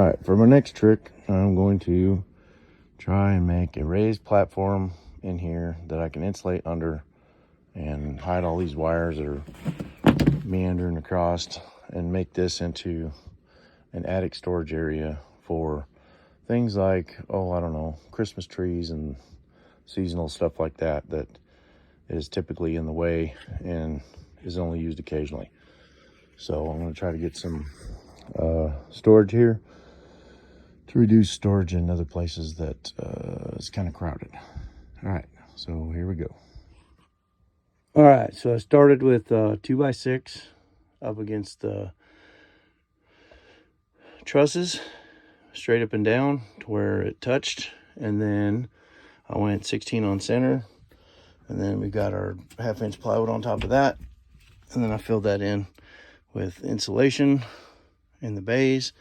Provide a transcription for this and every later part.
right, for my next trick, I'm going to try and make a raised platform in here that I can insulate under and hide all these wires that are meandering across, and make this into an attic storage area for things like, oh, I don't know, Christmas trees and seasonal stuff like that, that is typically in the way and is only used occasionally. So I'm going to try to get some storage here to reduce storage in other places that is kind of crowded. All right, so here we go. All right, so I started with 2x6 up against the trusses, straight up and down to where it touched, and then I went 16 on center, and then we got our 1/2 inch plywood on top of that, and then I filled that in with insulation in the bays.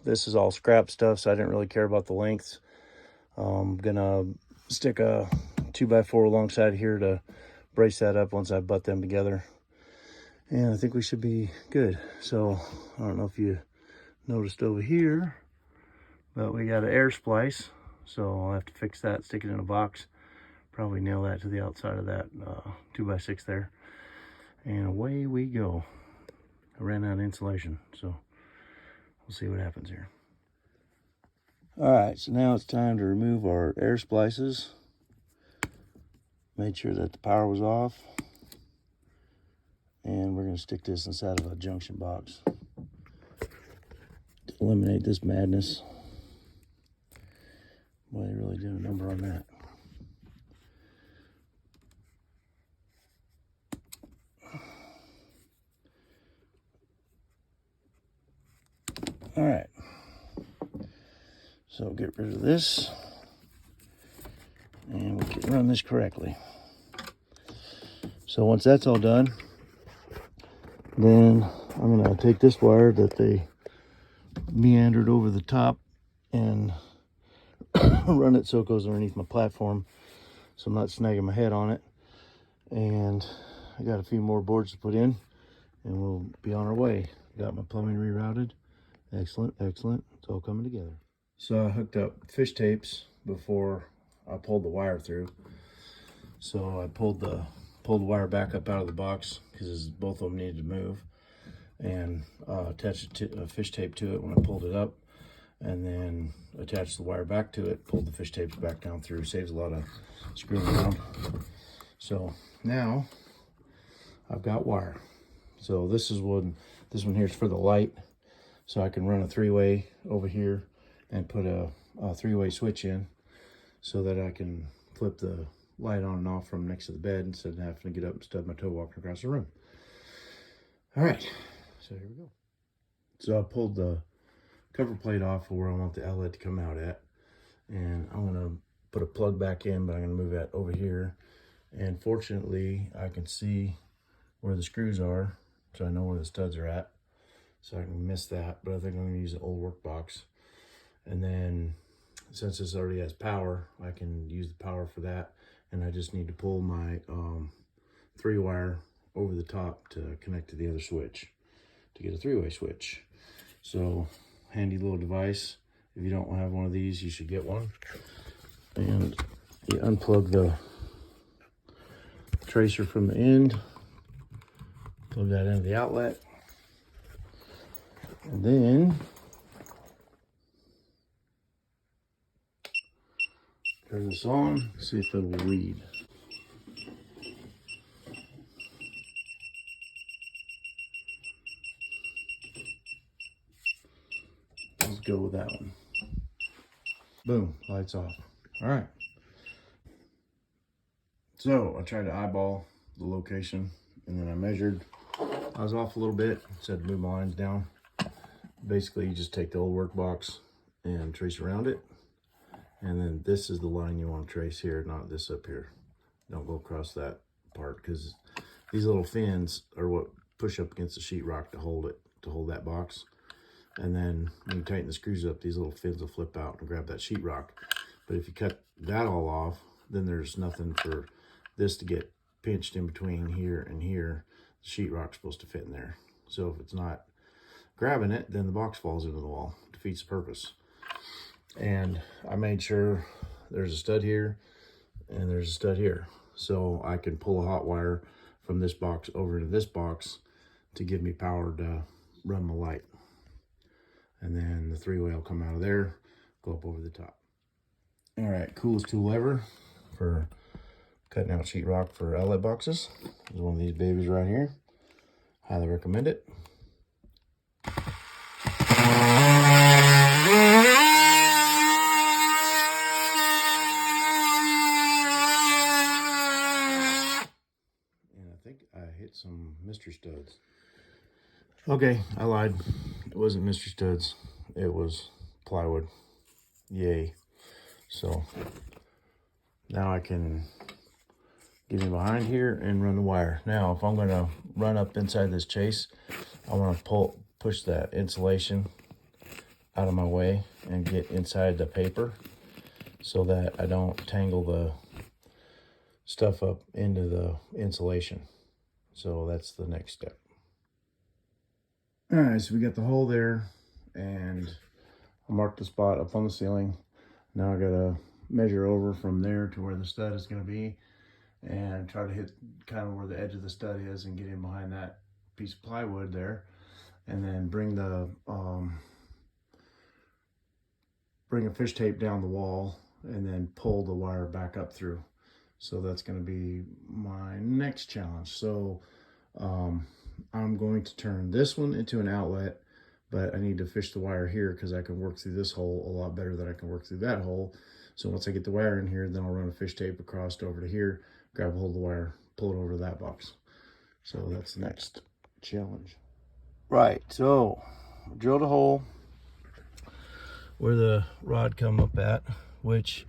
This is all scrap stuff, so I didn't really care about the lengths. I'm gonna stick a 2x4 alongside here to brace that up once I butt them together, and I think we should be good. So I don't know if you noticed over here, but we got an air splice, so I'll have to fix that, stick it in a box, probably nail that to the outside of that 2x6 there, and away we go. I ran out of insulation, so we'll see what happens here. All right, so now it's time to remove our air splices. Made sure that the power was off, and we're going to stick this inside of a junction box to eliminate this madness. Boy, they really did a number on that. All right, so get rid of this, and we can run this correctly. So once that's all done, then I'm going to take this wire that they meandered over the top and run it so it goes underneath my platform, so I'm not snagging my head on it. And I got a few more boards to put in, and we'll be on our way. Got my plumbing rerouted. Excellent, excellent. It's all coming together. So I hooked up fish tapes before I pulled the wire through. So I pulled the wire back up out of the box because both of them needed to move, and attached a fish tape to it when I pulled it up, and then attached the wire back to it, pulled the fish tapes back down through. Saves a lot of screwing around. So now I've got wire. So this one here is for the light. So I can run a 3-way over here and put a 3-way switch in so that I can flip the light on and off from next to the bed instead of having to get up and stub my toe walking across the room. All right, so here we go. So I pulled the cover plate off of where I want the outlet to come out at, and I'm gonna put a plug back in, but I'm gonna move that over here. And fortunately, I can see where the screws are, so I know where the studs are at, so I can miss that. But I think I'm gonna use the old work box. And then since this already has power, I can use the power for that. And I just need to pull my 3-wire over the top to connect to the other switch to get a 3-way switch. So handy little device. If you don't have one of these, you should get one. And you unplug the tracer from the end, plug that into the outlet, and then turn this on, see if it will read. Let's go with that one. Boom, lights off. All right. So I tried to eyeball the location, and then I measured. I was off a little bit, so I had to move my lines down. Basically, you just take the old work box and trace around it. And then this is the line you want to trace here, not this up here. Don't go across that part, because these little fins are what push up against the sheetrock to hold it, to hold that box. And then when you tighten the screws up, these little fins will flip out and grab that sheetrock. But if you cut that all off, then there's nothing for this to get pinched in between here and here. The sheetrock's supposed to fit in there. So if it's not grabbing it, then the box falls into the wall. defeats the purpose. And I made sure there's a stud here and there's a stud here, so I can pull a hot wire from this box over to this box to give me power to run my light. And then the 3-way will come out of there, go up over the top. All right, coolest tool ever for cutting out sheetrock for outlet boxes is one of these babies right here. Highly recommend it. Hit some mystery studs. Okay, I lied. It wasn't mystery studs. It was plywood. Yay. So now I can get in behind here and run the wire. Now, if I'm going to run up inside this chase, I want to push that insulation out of my way and get inside the paper so that I don't tangle the stuff up into the insulation. So that's the next step. All right, so we got the hole there, and I marked the spot up on the ceiling. Now I gotta measure over from there to where the stud is gonna be and try to hit kind of where the edge of the stud is and get in behind that piece of plywood there, and then bring the bring a fish tape down the wall and then pull the wire back up through. So that's going to be my next challenge. So I'm going to turn this one into an outlet, but I need to fish the wire here because I can work through this hole a lot better than I can work through that hole. So once I get the wire in here, then I'll run a fish tape across over to here, grab a hold of the wire, pull it over to that box. So that's the next challenge. Right, so I drilled a hole where the rod come up at, which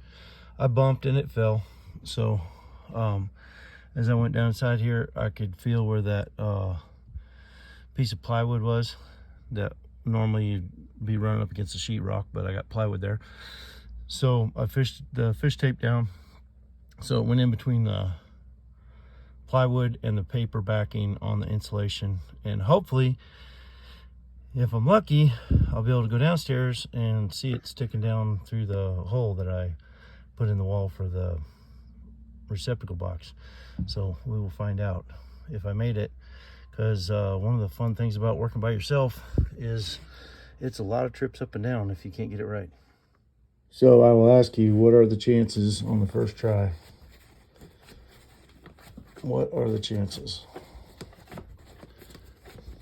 I bumped and it fell. So as I went down inside here, I could feel where that piece of plywood was that normally you'd be running up against the sheetrock, but I got plywood there. So I fished the fish tape down, so it went in between the plywood and the paper backing on the insulation, and hopefully, if I'm lucky, I'll be able to go downstairs and see it sticking down through the hole that I put in the wall for the receptacle box. So we will find out if I made it, because one of the fun things about working by yourself is it's a lot of trips up and down if you can't get it right. So I will ask you, what are the chances on the first try? What are the chances?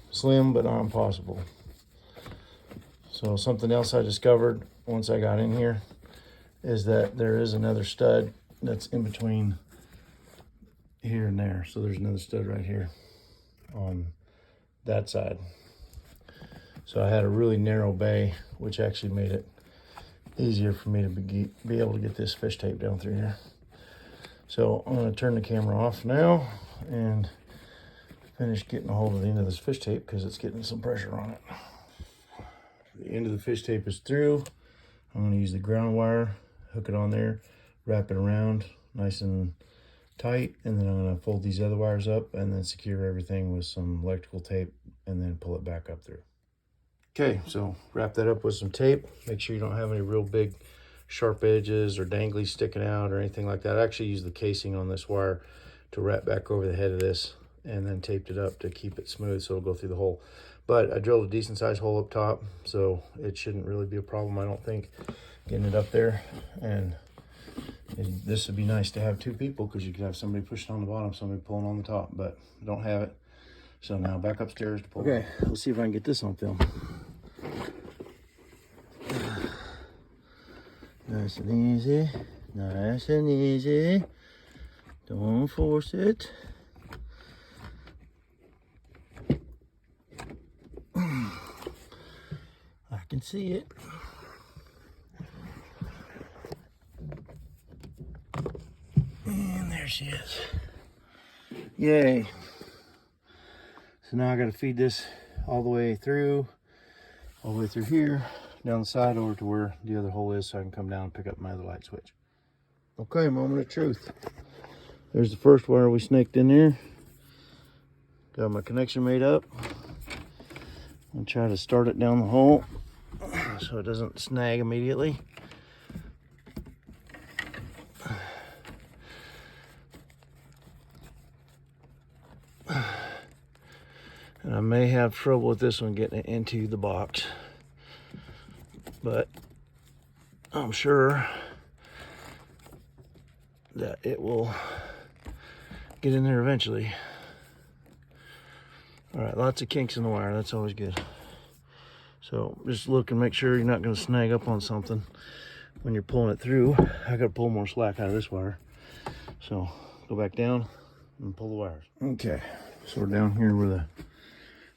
Slim, but not impossible. So something else I discovered once I got in here is that there is another stud that's in between here and there. So there's another stud right here on that side. So I had a really narrow bay, which actually made it easier for me to be able to get this fish tape down through here. So I'm going to turn the camera off now and finish getting a hold of the end of this fish tape because it's getting some pressure on it. The end of the fish tape is through. I'm going to use the ground wire, hook it on there, wrap it around nice and tight, and then I'm going to fold these other wires up and then secure everything with some electrical tape and then pull it back up through. Okay, so wrap that up with some tape. Make sure you don't have any real big sharp edges or danglies sticking out or anything like that. I actually used the casing on this wire to wrap back over the head of this and then taped it up to keep it smooth so it'll go through the hole. But I drilled a decent sized hole up top, so it shouldn't really be a problem, I don't think, getting it up there. And this would be nice to have two people because you could have somebody pushing on the bottom, somebody pulling on the top, but I don't have it. So now back upstairs to pull. Okay, let's see if I can get this on film. Nice and easy, nice and easy. Don't force it. I can see it. And there she is. Yay. So now I got to feed this all the way through here, down the side over to where the other hole is so I can come down and pick up my other light switch. Okay, moment of truth. There's the first wire we snaked in there. Got my connection made up. I'll try to start it down the hole. so it doesn't snag immediately. And I may have trouble with this one getting it into the box, but I'm sure that it will get in there eventually. All right, lots of kinks in the wire. That's always good. So just look and make sure you're not going to snag up on something when you're pulling it through. I got to pull more slack out of this wire. So go back down and pull the wires. Okay, so we're down here where the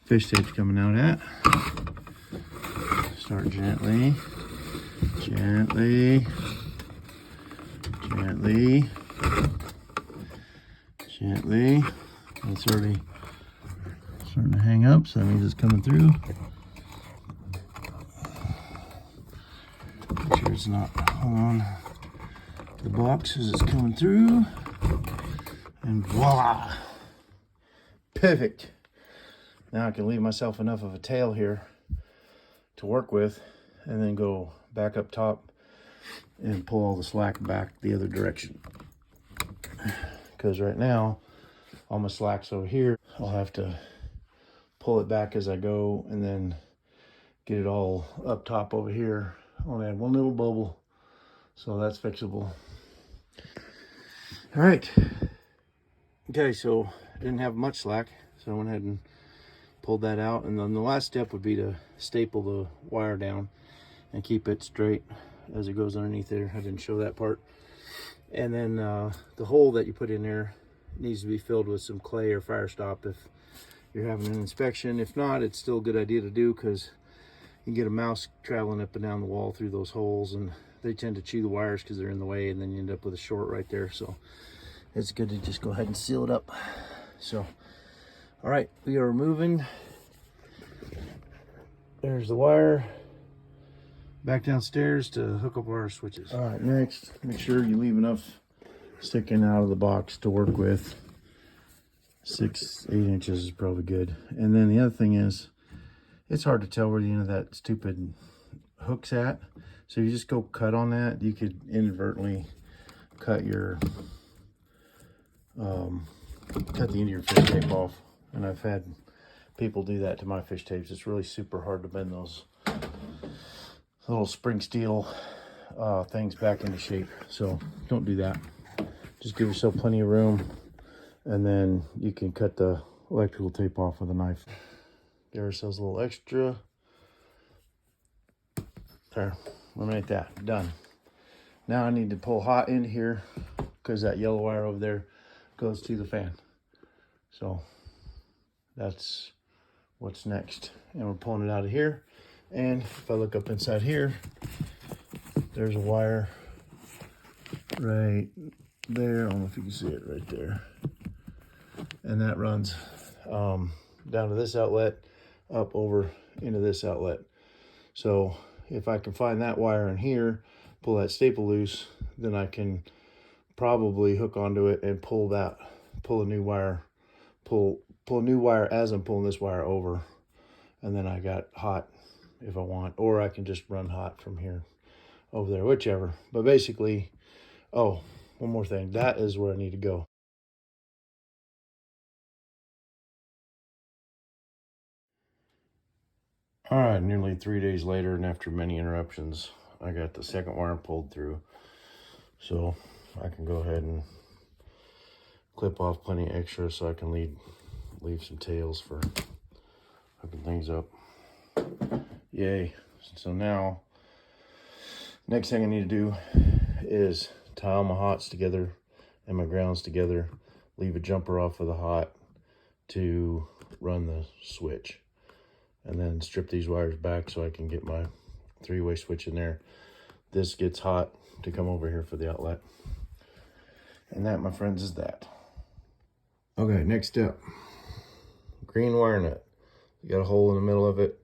fish tape's coming out at. Start gently, gently, gently, gently. It's already starting to hang up, so that means it's coming through. Make sure it's not on the box as it's coming through. And voila! Perfect. Now I can leave myself enough of a tail here to work with, and then go back up top and pull all the slack back the other direction. Because right now, all my slack's over here. I'll have to pull it back as I go and then get it all up top over here. I only have one little bubble, so that's fixable. All right. Okay, so I didn't have much slack, so I went ahead and pulled that out. And then the last step would be to staple the wire down and keep it straight as it goes underneath there. I didn't show that part. And then the hole that you put in there needs to be filled with some clay or fire stop if you're having an inspection. If not, it's still a good idea to do, because you can get a mouse traveling up and down the wall through those holes, and they tend to chew the wires because they're in the way, and then you end up with a short right there. So it's good to just go ahead and seal it up. So all right, we are removing. There's the wire. Back downstairs to hook up our switches. All right, next, make sure you leave enough sticking out of the box to work with. 6-8 inches is probably good. And then the other thing is, it's hard to tell where the end of that stupid hook's at. So you just go cut on that. You could inadvertently cut your cut the end of your fish tape off. And I've had people do that to my fish tapes. It's really super hard to bend those little spring steel things back into shape. So don't do that. Just give yourself plenty of room, and then you can cut the electrical tape off with a knife. Give ourselves a little extra. There, eliminate that, done. Now I need to pull hot in here because that yellow wire over there goes to the fan. So that's what's next. And we're pulling it out of here. And if I look up inside here, there's a wire right there. I don't know if you can see it right there. And that runs down to this outlet, up over into this outlet. So if I can find that wire in here, pull that staple loose, then I can probably hook onto it and pull a new wire as I'm pulling this wire over. And then I got hot if I want, or I can just run hot from here over there, whichever. But basically, oh, one more thing, that is where I need to go. All right, nearly 3 days later, and after many interruptions, I got the second wire pulled through. So I can go ahead and clip off plenty extra so I can leave some tails for hooking things up. Yay. So now, next thing I need to do is tie all my hots together and my grounds together, leave a jumper off of the hot to run the switch, and then strip these wires back so I can get my 3-way switch in there. This gets hot to come over here for the outlet. And that, my friends, is that. Okay, next step. Green wire nut. You got a hole in the middle of it.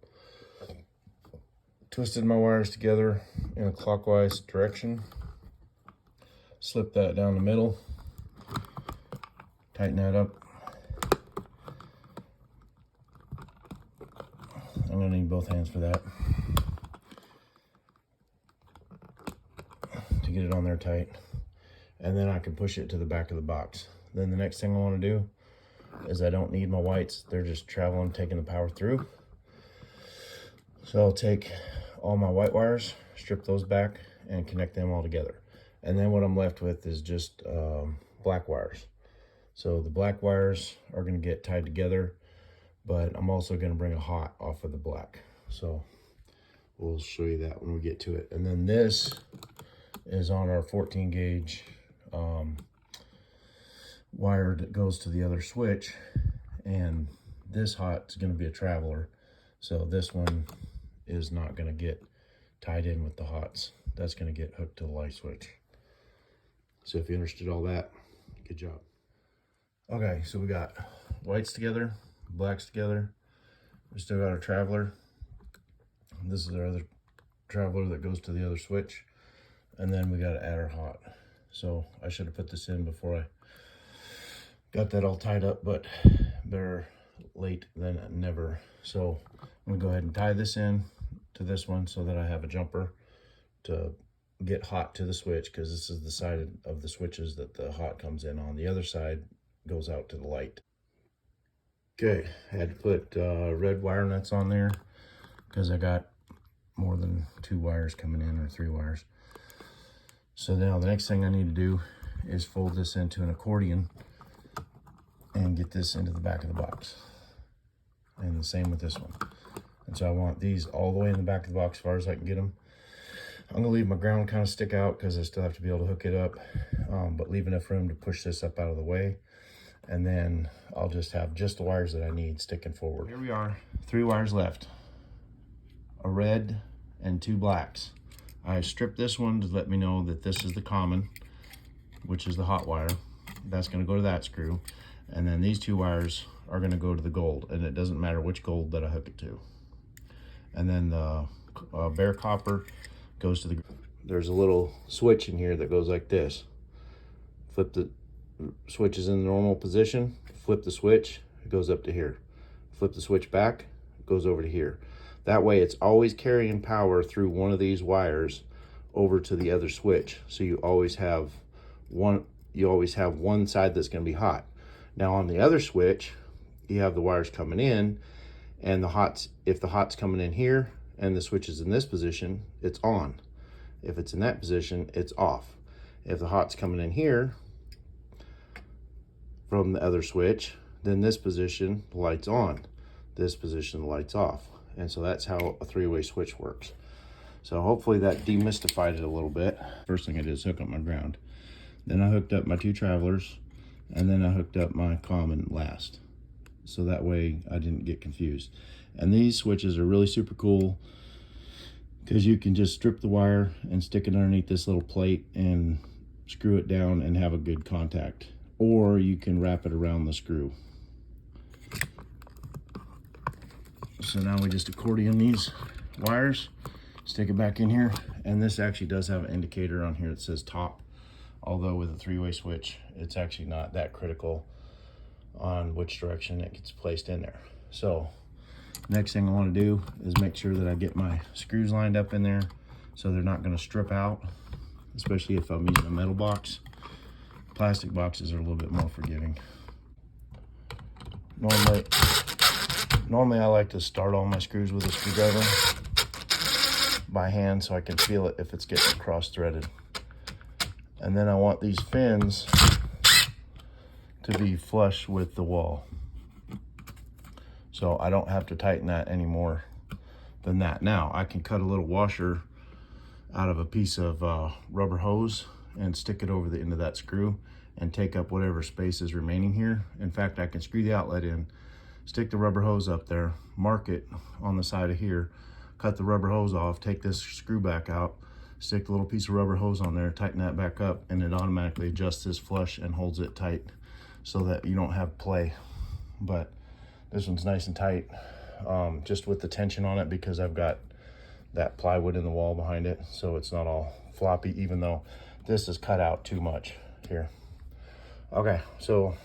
Twisted my wires together in a clockwise direction. Slip that down the middle. Tighten that up. I'm gonna need both hands for that. to get it on there tight. And then I can push it to the back of the box. Then the next thing I want to do is I don't need my whites. They're just traveling, taking the power through. So I'll take all my white wires, strip those back, and connect them all together. And then what I'm left with is just black wires. So the black wires are going to get tied together, but I'm also going to bring a hot off of the black. So we'll show you that when we get to it. And then this is on our 14 gauge wire that goes to the other switch, and this hot is going to be a traveler, so this one is not going to get tied in with the hots. That's going to get hooked to the light switch. So if you understood all that, good job. Okay, so we got whites together, blacks together. We still got our traveler. This is our other traveler that goes to the other switch, and then we got to add our hot. So I should have put this in before I got that all tied up, but better late than never. So I'm gonna go ahead and tie this in to this one so that I have a jumper to get hot to the switch, because this is the side of the switches that the hot comes in on. The other side goes out to the light. Okay, I had to put red wire nuts on there because I got more than 2 wires coming in, or 3 wires. So now the next thing I need to do is fold this into an accordion and get this into the back of the box. And the same with this one. And so I want these all the way in the back of the box as far as I can get them. I'm gonna leave my ground kind of stick out because I still have to be able to hook it up, but leave enough room to push this up out of the way. And then I'll just have just the wires that I need sticking forward. Here we are, 3 wires left. A red and 2 blacks. I stripped this one to let me know that this is the common, which is the hot wire. That's gonna go to that screw. And then these 2 wires are gonna go to the gold, and it doesn't matter which gold that I hook it to. And then the bare copper goes to the, there's a little switch in here that goes like this. Flip the switch is in the normal position, flip the switch, it goes up to here. Flip the switch back, it goes over to here. That way it's always carrying power through one of these wires over to the other switch. So you always have one side that's going to be hot. Now on the other switch, you have the wires coming in, and the hots, if the hot's coming in here and the switch is in this position, it's on. If it's in that position, it's off. If the hot's coming in here from the other switch, then this position, the light's on. This position, the light's off. And so that's how a 3-way switch works. So hopefully that demystified it a little bit. First thing I did is hook up my ground. Then I hooked up my 2 travelers, and then I hooked up my common last. So that way I didn't get confused. And these switches are really super cool because you can just strip the wire and stick it underneath this little plate and screw it down and have a good contact. Or you can wrap it around the screw. So now we just accordion these wires, stick it back in here, and this actually does have an indicator on here that says top. Although with a 3-way switch, it's actually not that critical on which direction it gets placed in there. So next thing I want to do is make sure that I get my screws lined up in there so they're not going to strip out, especially if I'm using a metal box. Plastic boxes are a little bit more forgiving. Normally I like to start all my screws with a screwdriver by hand so I can feel it if it's getting cross-threaded. And then I want these fins to be flush with the wall, so I don't have to tighten that any more than that. Now I can cut a little washer out of a piece of rubber hose and stick it over the end of that screw and take up whatever space is remaining here. In fact, I can screw the outlet in, stick the rubber hose up there, mark it on the side of here, cut the rubber hose off, take this screw back out, stick the little piece of rubber hose on there, tighten that back up, and it automatically adjusts this flush and holds it tight so that you don't have play. But this one's nice and tight, just with the tension on it, because I've got that plywood in the wall behind it, so it's not all floppy, even though this is cut out too much here. Okay, so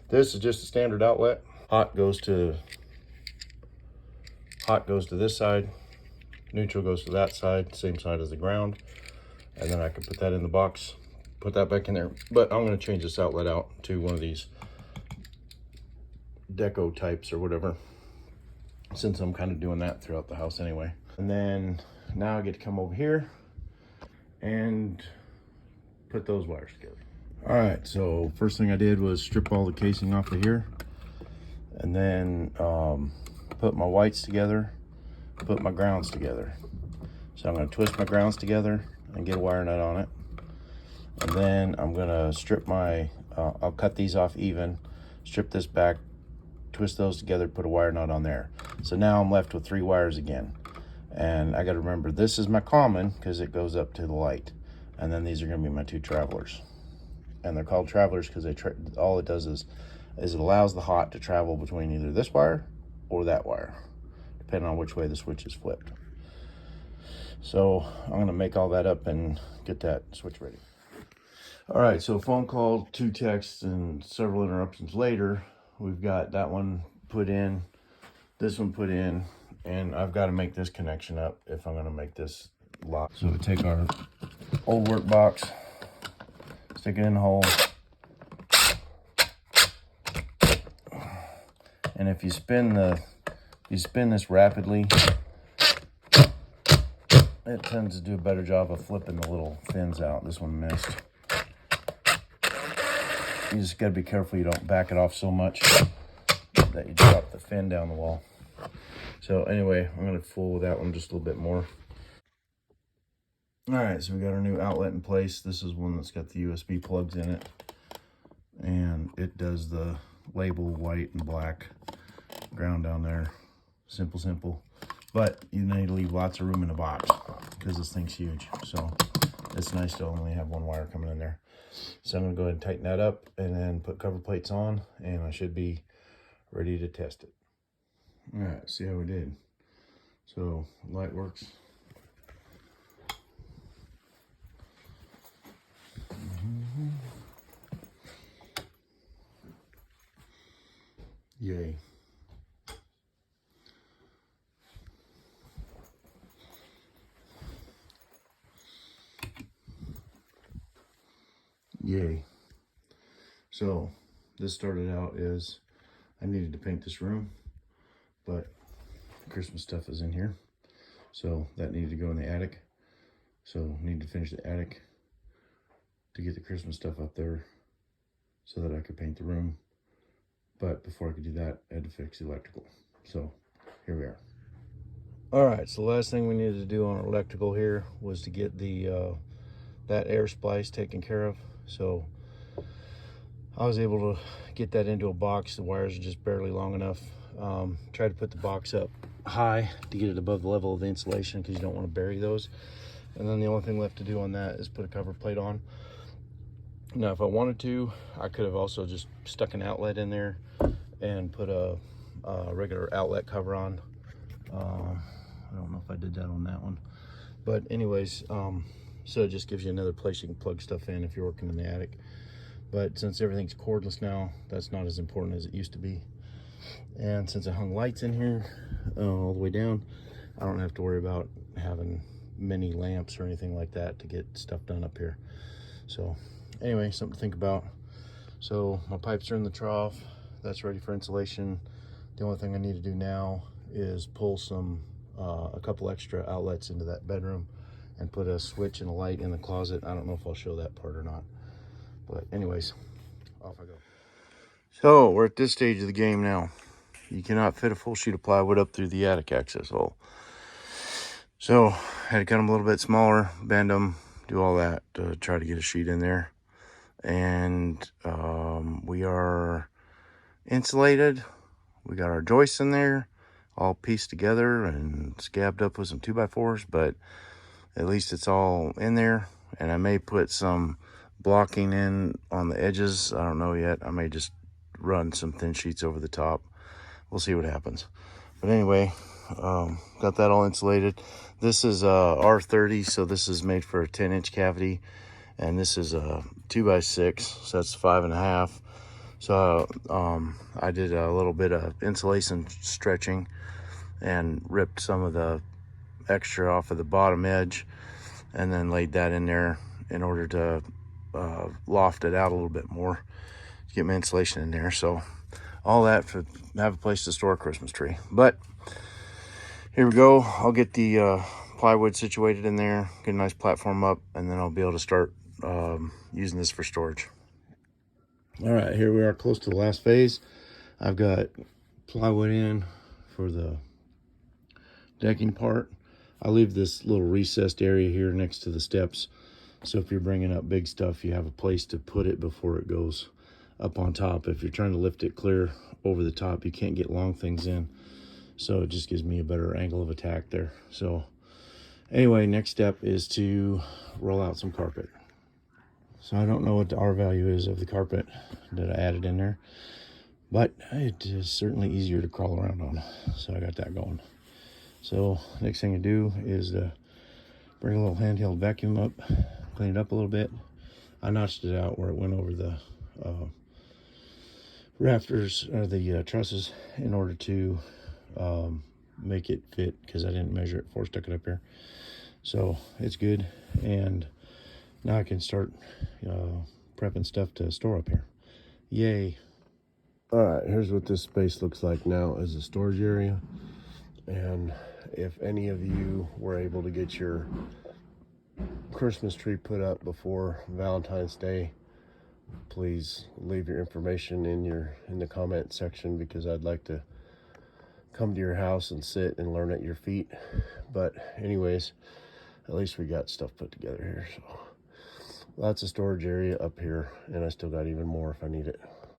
this is just a standard outlet. Hot goes to this side, neutral goes to that side, same side as the ground. and then I can put that in the box, put that back in there. But I'm going to change this outlet out to one of these deco types or whatever, since I'm kind of doing that throughout the house anyway. And then now I get to come over here and put those wires together. All right, so first thing I did was strip all the casing off of here, and then put my whites together, put my grounds together. So I'm going to twist my grounds together and get a wire nut on it. And then I'm going to strip my, I'll cut these off even, strip this back, twist those together, put a wire nut on there. So now I'm left with 3 wires again. And I got to remember, this is my common because it goes up to the light. And then these are going to be my 2 travelers. And they're called travelers because all it does is it allows the hot to travel between either this wire or that wire, depending on which way the switch is flipped. So I'm going to make all that up and get that switch ready. All right, so phone call, 2 texts, and several interruptions later, we've got that one put in, this one put in, and I've got to make this connection up if I'm going to make this lock. So we take our old work box, stick it in the hole, and if you spin this rapidly, it tends to do a better job of flipping the little fins out. This one missed. You just got to be careful you don't back it off so much that you drop the fin down the wall. So anyway, I'm going to fool with that one just a little bit more. All right, so we got our new outlet in place. This is one that's got the USB plugs in it, and it does the label white and black ground down there. Simple, but you need to leave lots of room in the box because this thing's huge. So it's nice to only have 1 wire coming in there. So I'm going to go ahead and tighten that up and then put cover plates on, and I should be ready to test it. All right, see how we did. So light works. Yay. Yay. So this started out as I needed to paint this room, but Christmas stuff is in here, so that needed to go in the attic. So need to finish the attic to get the Christmas stuff up there so that I could paint the room. But before I could do that, I had to fix the electrical. So here we are. All right, so the last thing we needed to do on our electrical here was to get the that air splice taken care of. So I was able to get that into a box. The wires are just barely long enough. Tried to put the box up high to get it above the level of the insulation because you don't want to bury those. And then the only thing left to do on that is put a cover plate on. Now, if I wanted to, I could have also just stuck an outlet in there and put a regular outlet cover on. I don't know if I did that on that one. But anyways, so it just gives you another place you can plug stuff in if you're working in the attic. But since everything's cordless now, that's not as important as it used to be. And since I hung lights in here all the way down, I don't have to worry about having many lamps or anything like that to get stuff done up here. So anyway, something to think about. So my pipes are in the trough. That's ready for insulation. The only thing I need to do now is pull a couple extra outlets into that bedroom and put a switch and a light in the closet. I don't know if I'll show that part or not. But anyways, off I go. So we're at this stage of the game now. You cannot fit a full sheet of plywood up through the attic access hole. So I had to cut them a little bit smaller, bend them, do all that to try to get a sheet in there. And we are insulated. We got our joists in there, all pieced together and scabbed up with some 2x4s, but at least it's all in there. And I may put some blocking in on the edges. I don't know yet. I may just run some thin sheets over the top. We'll see what happens. But anyway, got that all insulated. This is R30, so this is made for a 10-inch cavity, and this is a 2x6, so that's 5.5. So I did a little bit of insulation stretching and ripped some of the extra off of the bottom edge. and then laid that in there in order to loft it out a little bit more to get my insulation in there. So all that to have a place to store a Christmas tree. But here we go. I'll get the plywood situated in there, get a nice platform up, and then I'll be able to start using this for storage. All right, here we are close to the last phase. I've got plywood in for the decking part. I leave this little recessed area here next to the steps, so if you're bringing up big stuff, you have a place to put it before it goes up on top. If you're trying to lift it clear over the top, you can't get long things in, so it just gives me a better angle of attack there. So anyway, next step is to roll out some carpet. So I don't know what the R value is of the carpet that I added in there, but it is certainly easier to crawl around on. So I got that going. So next thing I do is bring a little handheld vacuum up, clean it up a little bit. I notched it out where it went over the rafters or the trusses in order to make it fit, because I didn't measure it before I stuck it up here. So it's good, and now I can start prepping stuff to store up here. Yay. All right, here's what this space looks like now as a storage area. And if any of you were able to get your Christmas tree put up before Valentine's Day, please leave your information in the comment section, because I'd like to come to your house and sit and learn at your feet. But anyways, at least we got stuff put together here. So lots of storage area up here, and I still got even more if I need it.